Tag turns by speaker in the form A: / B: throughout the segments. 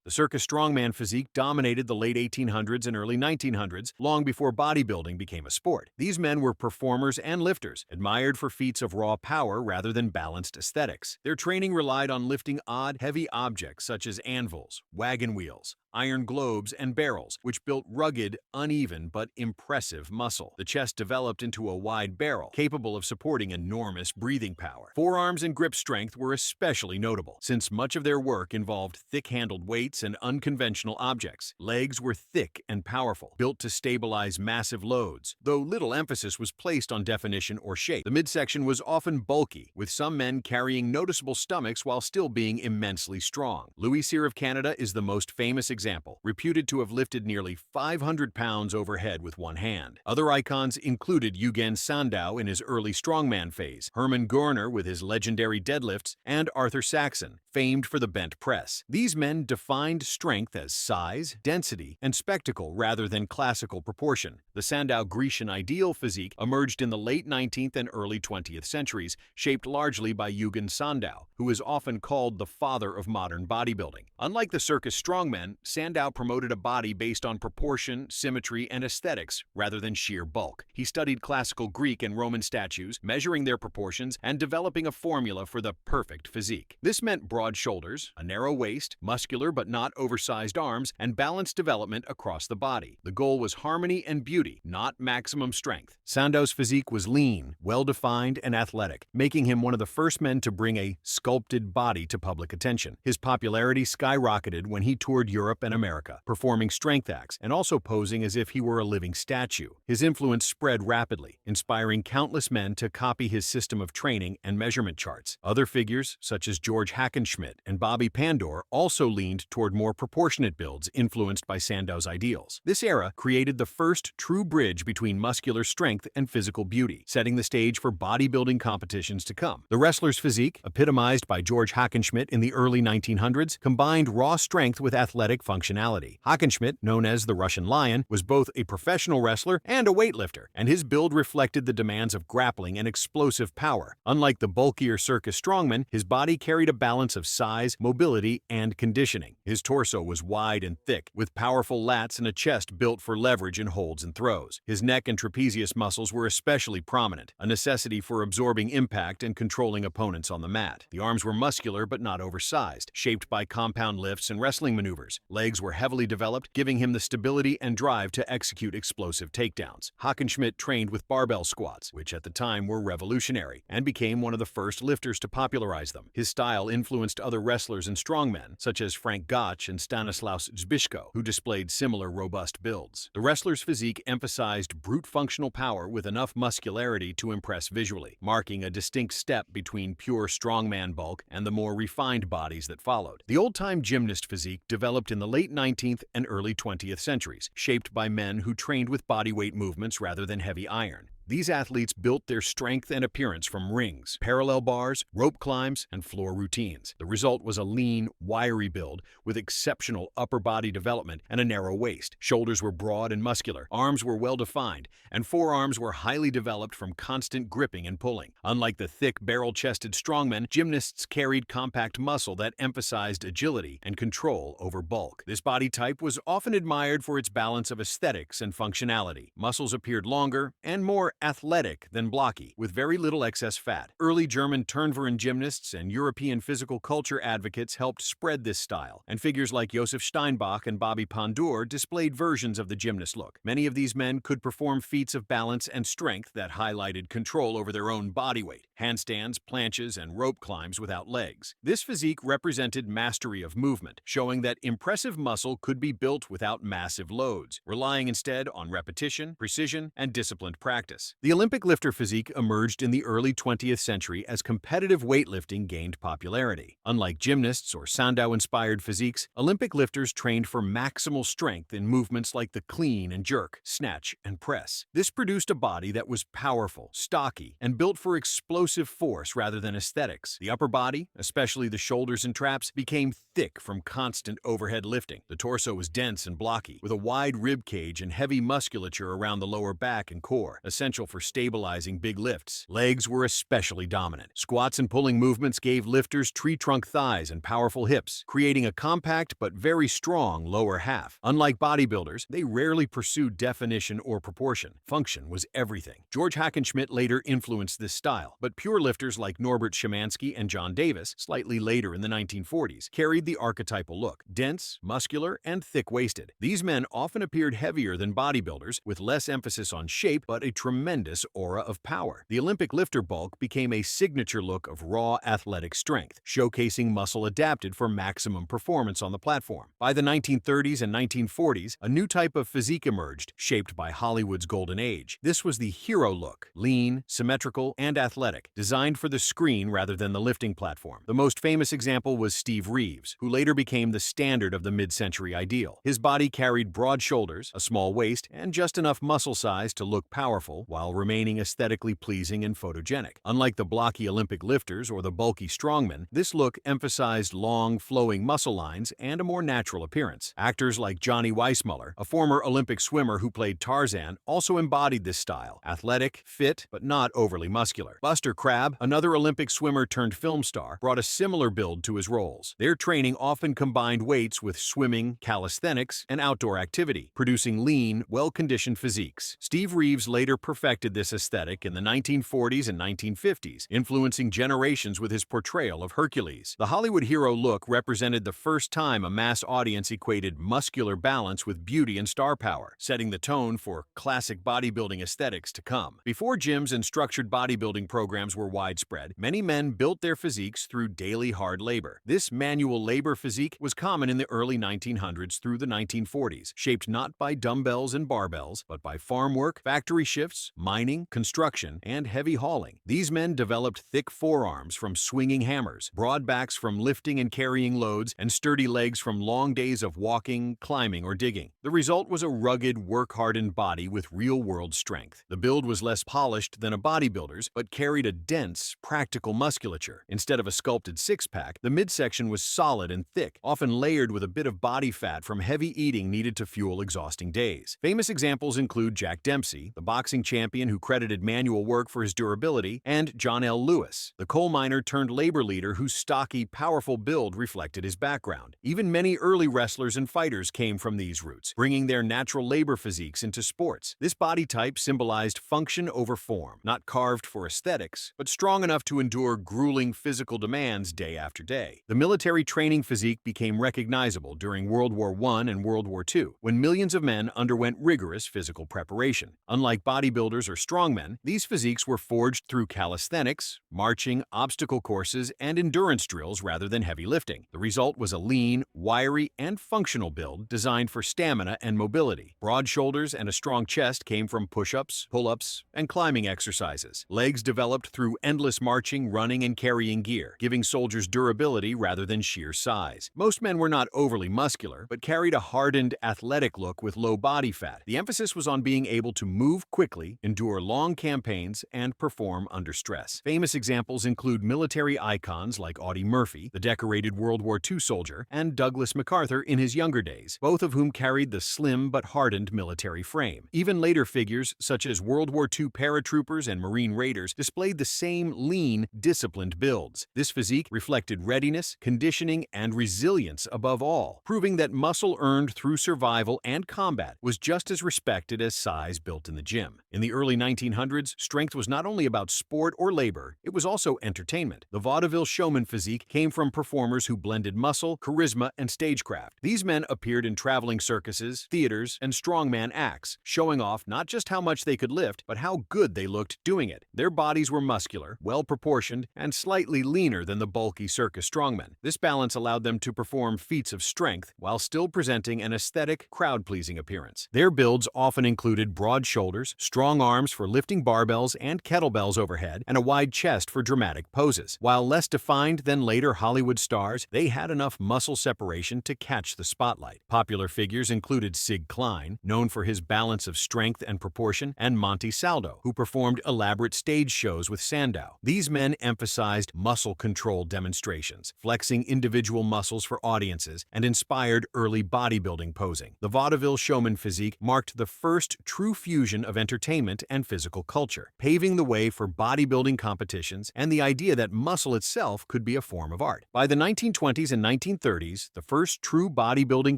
A: The circus strongman physique dominated the late 1800s and early 1900s, long before bodybuilding became a sport. These men were performers and lifters, admired for feats of raw power rather than balanced aesthetics. Their training relied on lifting odd, heavy objects such as anvils, wagon wheels, iron globes, and barrels, which built rugged, uneven, but impressive muscle. The chest developed into a wide barrel, capable of supporting enormous breathing power. Forearms and grip strength were especially notable, since much of their work involved thick-handled weights and unconventional objects. Legs were thick and powerful, built to stabilize massive loads, though little emphasis was placed on definition or shape. The midsection was often bulky, with some men carrying noticeable stomachs while still being immensely strong. Louis Cyr of Canada is the most famous example, reputed to have lifted nearly 500 pounds overhead with one hand. Other icons included Eugen Sandow in his early strongman phase, Hermann Görner with his legendary deadlifts, and Arthur Saxon, famed for the bent press. These men defined strength as size, density, and spectacle rather than classical proportion. The Sandow Grecian ideal physique emerged in the late 19th and early 20th centuries, shaped largely by Eugen Sandow, who is often called the father of modern bodybuilding. Unlike the circus strongmen, Sandow promoted a body based on proportion, symmetry, and aesthetics rather than sheer bulk. He studied classical Greek and Roman statues, measuring their proportions and developing a formula for the perfect physique. This meant broad shoulders, a narrow waist, muscular but not oversized arms, and balanced development across the body. The goal was harmony and beauty, not maximum strength. Sandow's physique was lean, well-defined, and athletic, making him one of the first men to bring a sculpted body to public attention. His popularity skyrocketed when he toured Europe and America, performing strength acts and also posing as if he were a living statue. His influence spread rapidly, inspiring countless men to copy his system of training and measurement charts. Other figures, such as George Hackenschmidt and Bobby Pandor, also leaned toward more proportionate builds influenced by Sandow's ideals. This era created the first true bridge between muscular strength and physical beauty, setting the stage for bodybuilding competitions to come. The wrestler's physique, epitomized by George Hackenschmidt in the early 1900s, combined raw strength with athletic functionality. Hackenschmidt, known as the Russian Lion, was both a professional wrestler and a weightlifter, and his build reflected the demands of grappling and explosive power. Unlike the bulkier circus strongman, his body carried a balance of size, mobility, and conditioning. His torso was wide and thick, with powerful lats and a chest built for leverage in holds and throws. His neck and trapezius muscles were especially prominent, a necessity for absorbing impact and controlling opponents on the mat. The arms were muscular but not oversized, shaped by compound lifts and wrestling maneuvers. Legs were heavily developed, giving him the stability and drive to execute explosive takedowns. Hackenschmidt trained with barbell squats, which at the time were revolutionary, and became one of the first lifters to popularize them. His style influenced other wrestlers and strongmen, such as Frank Gotch and Stanislaus Zbyszko, who displayed similar robust builds. The wrestler's physique emphasized brute functional power with enough muscularity to impress visually, marking a distinct step between pure strongman bulk and the more refined bodies that followed. The old-time gymnast physique developed in the late 19th and early 20th centuries, shaped by men who trained with bodyweight movements rather than heavy iron. These athletes built their strength and appearance from rings, parallel bars, rope climbs, and floor routines. The result was a lean, wiry build with exceptional upper body development and a narrow waist. Shoulders were broad and muscular, arms were well-defined, and forearms were highly developed from constant gripping and pulling. Unlike the thick, barrel-chested strongmen, gymnasts carried compact muscle that emphasized agility and control over bulk. This body type was often admired for its balance of aesthetics and functionality. Muscles appeared longer and more athletic than blocky, with very little excess fat. Early German Turnverein gymnasts and European physical culture advocates helped spread this style, and figures like Josef Steinbach and Bobby Pandor displayed versions of the gymnast look. Many of these men could perform feats of balance and strength that highlighted control over their own body weight, handstands, planches, and rope climbs without legs. This physique represented mastery of movement, showing that impressive muscle could be built without massive loads, relying instead on repetition, precision, and disciplined practice. The Olympic lifter physique emerged in the early 20th century as competitive weightlifting gained popularity. Unlike gymnasts or Sandow-inspired physiques, Olympic lifters trained for maximal strength in movements like the clean and jerk, snatch, and press. This produced a body that was powerful, stocky, and built for explosive force rather than aesthetics. The upper body, especially the shoulders and traps, became thick from constant overhead lifting. The torso was dense and blocky, with a wide rib cage and heavy musculature around the lower back and core, essential essential for stabilizing big lifts. Legs were especially dominant. Squats and pulling movements gave lifters tree-trunk thighs and powerful hips, creating a compact but very strong lower half. Unlike bodybuilders, they rarely pursued definition or proportion. Function was everything. George Hackenschmidt later influenced this style, but pure lifters like Norbert Szymanski and John Davis, slightly later in the 1940s, carried the archetypal look: dense, muscular, and thick-waisted. These men often appeared heavier than bodybuilders, with less emphasis on shape but a tremendous aura of power. The Olympic lifter bulk became a signature look of raw athletic strength, showcasing muscle adapted for maximum performance on the platform. By the 1930s and 1940s, a new type of physique emerged, shaped by Hollywood's golden age. This was the hero look: lean, symmetrical, and athletic, designed for the screen rather than the lifting platform. The most famous example was Steve Reeves, who later became the standard of the mid-century ideal. His body carried broad shoulders, a small waist, and just enough muscle size to look powerful while remaining aesthetically pleasing and photogenic. Unlike the blocky Olympic lifters or the bulky strongmen, this look emphasized long, flowing muscle lines and a more natural appearance. Actors like Johnny Weissmuller, a former Olympic swimmer who played Tarzan, also embodied this style: athletic, fit, but not overly muscular. Buster Crabbe, another Olympic swimmer turned film star, brought a similar build to his roles. Their training often combined weights with swimming, calisthenics, and outdoor activity, producing lean, well-conditioned physiques. Steve Reeves later perfected this aesthetic in the 1940s and 1950s, influencing generations with his portrayal of Hercules. The Hollywood hero look represented the first time a mass audience equated muscular balance with beauty and star power, setting the tone for classic bodybuilding aesthetics to come. Before gyms and structured bodybuilding programs were widespread, many men built their physiques through daily hard labor. This manual labor physique was common in the early 1900s through the 1940s, shaped not by dumbbells and barbells, but by farm work, factory shifts, mining, construction, and heavy hauling. These men developed thick forearms from swinging hammers, broad backs from lifting and carrying loads, and sturdy legs from long days of walking, climbing, or digging. The result was a rugged, work-hardened body with real-world strength. The build was less polished than a bodybuilder's, but carried a dense, practical musculature. Instead of a sculpted six-pack, the midsection was solid and thick, often layered with a bit of body fat from heavy eating needed to fuel exhausting days. Famous examples include Jack Dempsey, the boxing champion who credited manual work for his durability, and John L. Lewis, the coal miner turned labor leader whose stocky, powerful build reflected his background. Even many early wrestlers and fighters came from these roots, bringing their natural labor physiques into sports. This body type symbolized function over form, not carved for aesthetics, but strong enough to endure grueling physical demands day after day. The military training physique became recognizable during World War I and World War II, when millions of men underwent rigorous physical preparation. Unlike bodybuilders or strongmen, these physiques were forged through calisthenics, marching, obstacle courses, and endurance drills rather than heavy lifting. The result was a lean, wiry, and functional build designed for stamina and mobility. Broad shoulders and a strong chest came from push-ups, pull-ups, and climbing exercises. Legs developed through endless marching, running, and carrying gear, giving soldiers durability rather than sheer size. Most men were not overly muscular, but carried a hardened, athletic look with low body fat. The emphasis was on being able to move quickly, endure long campaigns, and perform under stress. Famous examples include military icons like Audie Murphy, the decorated World War II soldier, and Douglas MacArthur in his younger days, both of whom carried the slim but hardened military frame. Even later figures, such as World War II paratroopers and Marine Raiders, displayed the same lean, disciplined builds. This physique reflected readiness, conditioning, and resilience above all, proving that muscle earned through survival and combat was just as respected as size built in the gym. In the early 1900s, strength was not only about sport or labor, it was also entertainment. The vaudeville showman physique came from performers who blended muscle, charisma, and stagecraft. These men appeared in traveling circuses, theaters, and strongman acts, showing off not just how much they could lift, but how good they looked doing it. Their bodies were muscular, well-proportioned, and slightly leaner than the bulky circus strongmen. This balance allowed them to perform feats of strength while still presenting an aesthetic, crowd-pleasing appearance. Their builds often included broad shoulders, strong arms for lifting barbells and kettlebells overhead, and a wide chest for dramatic poses. While less defined than later Hollywood stars, they had enough muscle separation to catch the spotlight. Popular figures included Sig Klein, known for his balance of strength and proportion, and Monty Saldo, who performed elaborate stage shows with Sandow. These men emphasized muscle control demonstrations, flexing individual muscles for audiences, and inspired early bodybuilding posing. The vaudeville showman physique marked the first true fusion of entertainment entertainment and physical culture, paving the way for bodybuilding competitions and the idea that muscle itself could be a form of art. By the 1920s and 1930s, the first true bodybuilding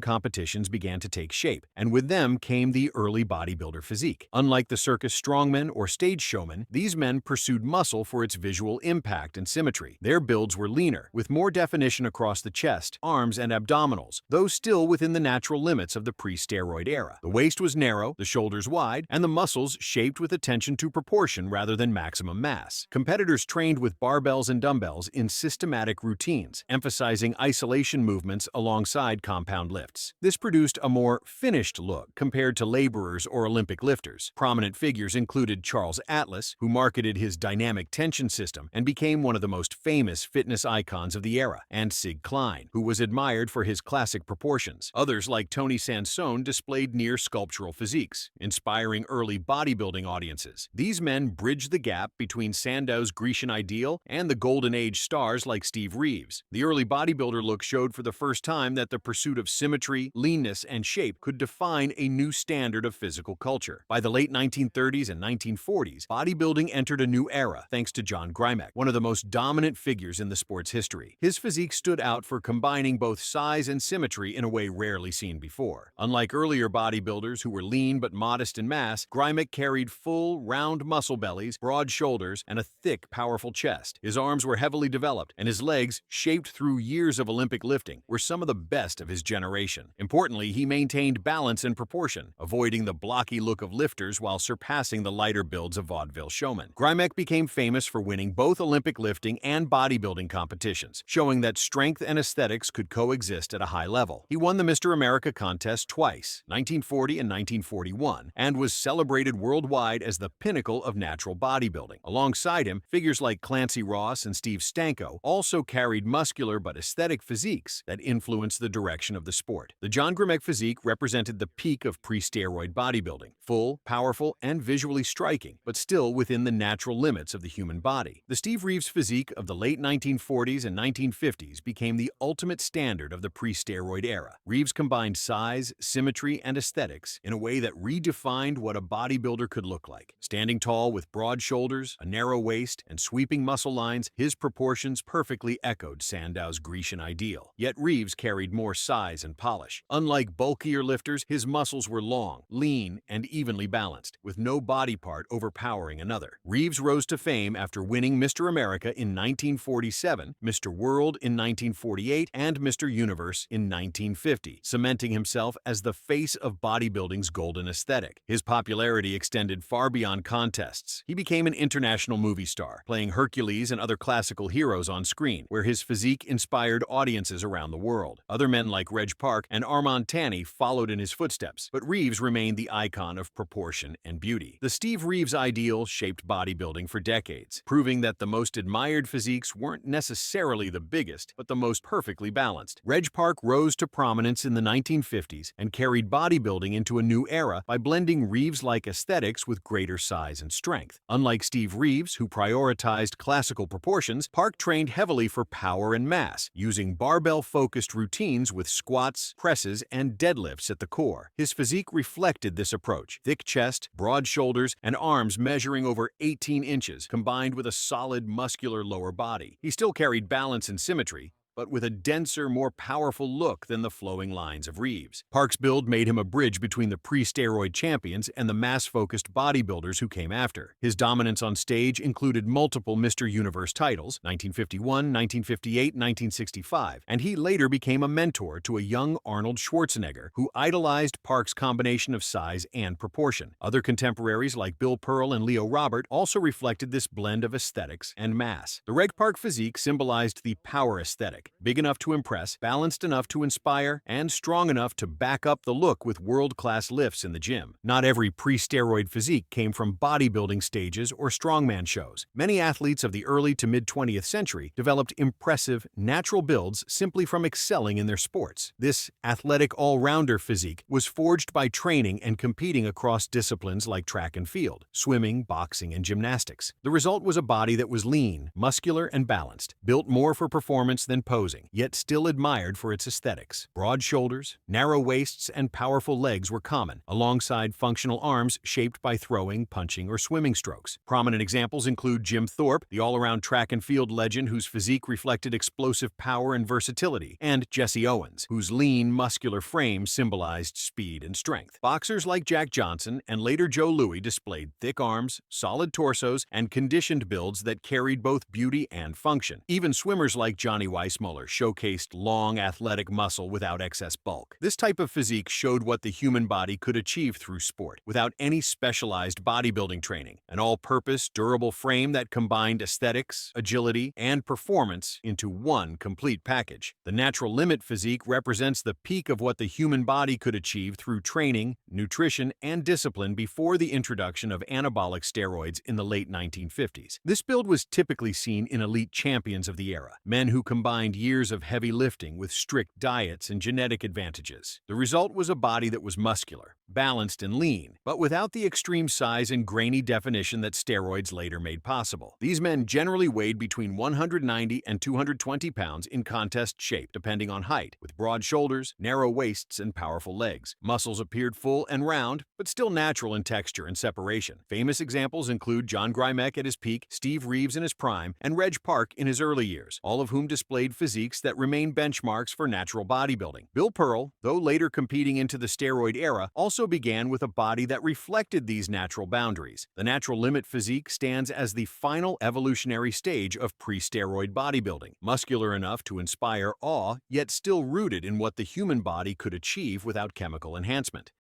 A: competitions began to take shape, and with them came the early bodybuilder physique. Unlike the circus strongmen or stage showmen, these men pursued muscle for its visual impact and symmetry. Their builds were leaner, with more definition across the chest, arms, and abdominals, though still within the natural limits of the pre-steroid era. The waist was narrow, the shoulders wide, and the muscles shaped with attention to proportion rather than maximum mass. Competitors trained with barbells and dumbbells in systematic routines, emphasizing isolation movements alongside compound lifts. This produced a more finished look compared to laborers or Olympic lifters. Prominent figures included Charles Atlas, who marketed his dynamic tension system and became one of the most famous fitness icons of the era, and Sig Klein, who was admired for his classic proportions. Others like Tony Sansone displayed near sculptural physiques, inspiring early bodybuilding audiences. These men bridged the gap between Sandow's Grecian ideal and the golden age stars like Steve Reeves. The early bodybuilder look showed for the first time that the pursuit of symmetry, leanness, and shape could define a new standard of physical culture. By the late 1930s and 1940s, bodybuilding entered a new era thanks to John Grimek, one of the most dominant figures in the sport's history. His physique stood out for combining both size and symmetry in a way rarely seen before. Unlike earlier bodybuilders who were lean but modest in mass, Grimek carried full, round muscle bellies, broad shoulders, and a thick, powerful chest. His arms were heavily developed, and his legs, shaped through years of Olympic lifting, were some of the best of his generation. Importantly, he maintained balance and proportion, avoiding the blocky look of lifters while surpassing the lighter builds of vaudeville showmen. Grimek became famous for winning both Olympic lifting and bodybuilding competitions, showing that strength and aesthetics could coexist at a high level. He won the Mr. America contest twice, 1940 and 1941, and was celebrated worldwide as the pinnacle of natural bodybuilding. Alongside him, figures like Clancy Ross and Steve Stanko also carried muscular but aesthetic physiques that influenced the direction of the sport. The John Grimek physique represented the peak of pre-steroid bodybuilding, full, powerful, and visually striking, but still within the natural limits of the human body. The Steve Reeves physique of the late 1940s and 1950s became the ultimate standard of the pre-steroid era. Reeves combined size, symmetry, and aesthetics in a way that redefined what a bodybuilder could look like. Standing tall with broad shoulders, a narrow waist, and sweeping muscle lines, his proportions perfectly echoed Sandow's Grecian ideal. Yet Reeves carried more size and polish. Unlike bulkier lifters, his muscles were long, lean, and evenly balanced, with no body part overpowering another. Reeves rose to fame after winning Mr. America in 1947, Mr. World in 1948, and Mr. Universe in 1950, cementing himself as the face of bodybuilding's golden aesthetic. His popularity extended far beyond contests. He became an international movie star, playing Hercules and other classical heroes on screen, where his physique inspired audiences around the world. Other men like Reg Park and Armand Tanny followed in his footsteps, but Reeves remained the icon of proportion and beauty. The Steve Reeves ideal shaped bodybuilding for decades, proving that the most admired physiques weren't necessarily the biggest, but the most perfectly balanced. Reg Park rose to prominence in the 1950s and carried bodybuilding into a new era by blending Reeves-like aesthetics with greater size and strength. Unlike Steve Reeves, who prioritized classical proportions, Park trained heavily for power and mass, using barbell-focused routines with squats, presses, and deadlifts at the core. His physique reflected this approach: thick chest, broad shoulders, and arms measuring over 18 inches, combined with a solid, muscular lower body. He still carried balance and symmetry, but with a denser, more powerful look than the flowing lines of Reeves. Park's build made him a bridge between the pre-steroid champions and the mass-focused bodybuilders who came after. His dominance on stage included multiple Mr. Universe titles, 1951, 1958, 1965, and he later became a mentor to a young Arnold Schwarzenegger, who idolized Park's combination of size and proportion. Other contemporaries like Bill Pearl and Leo Robert also reflected this blend of aesthetics and mass. The Reg Park physique symbolized the power aesthetic: big enough to impress, balanced enough to inspire, and strong enough to back up the look with world-class lifts in the gym. Not every pre-steroid physique came from bodybuilding stages or strongman shows. Many athletes of the early to mid-20th century developed impressive, natural builds simply from excelling in their sports. This athletic all-rounder physique was forged by training and competing across disciplines like track and field, swimming, boxing, and gymnastics. The result was a body that was lean, muscular, and balanced, built more for performance than posing, yet still admired for its aesthetics. Broad shoulders, narrow waists, and powerful legs were common, alongside functional arms shaped by throwing, punching, or swimming strokes. Prominent examples include Jim Thorpe, the all-around track and field legend whose physique reflected explosive power and versatility, and Jesse Owens, whose lean, muscular frame symbolized speed and strength. Boxers like Jack Johnson and later Joe Louis displayed thick arms, solid torsos, and conditioned builds that carried both beauty and function. Even swimmers like Johnny Weissmuller showcased long, athletic muscle without excess bulk. This type of physique showed what the human body could achieve through sport, without any specialized bodybuilding training. An all-purpose, durable frame that combined aesthetics, agility, and performance into one complete package. The natural limit physique represents the peak of what the human body could achieve through training, nutrition, and discipline before the introduction of anabolic steroids in the late 1950s. This build was typically seen in elite champions of the era, men who combined years of heavy lifting with strict diets and genetic advantages. The result was a body that was muscular, balanced, and lean, but without the extreme size and grainy definition that steroids later made possible. These men generally weighed between 190 and 220 pounds in contest shape, depending on height, with broad shoulders, narrow waists, and powerful legs. Muscles appeared full and round, but still natural in texture and separation. Famous examples include John Grymek at his peak, Steve Reeves in his prime, and Reg Park in his early years, all of whom displayed physiques that remain benchmarks for natural bodybuilding. Bill Pearl, though later competing into the steroid era, also began with a body that reflected these natural boundaries. The natural limit physique stands as the final evolutionary stage of pre-steroid bodybuilding, muscular enough to inspire awe, yet still rooted in what the human body could achieve without chemical enhancement.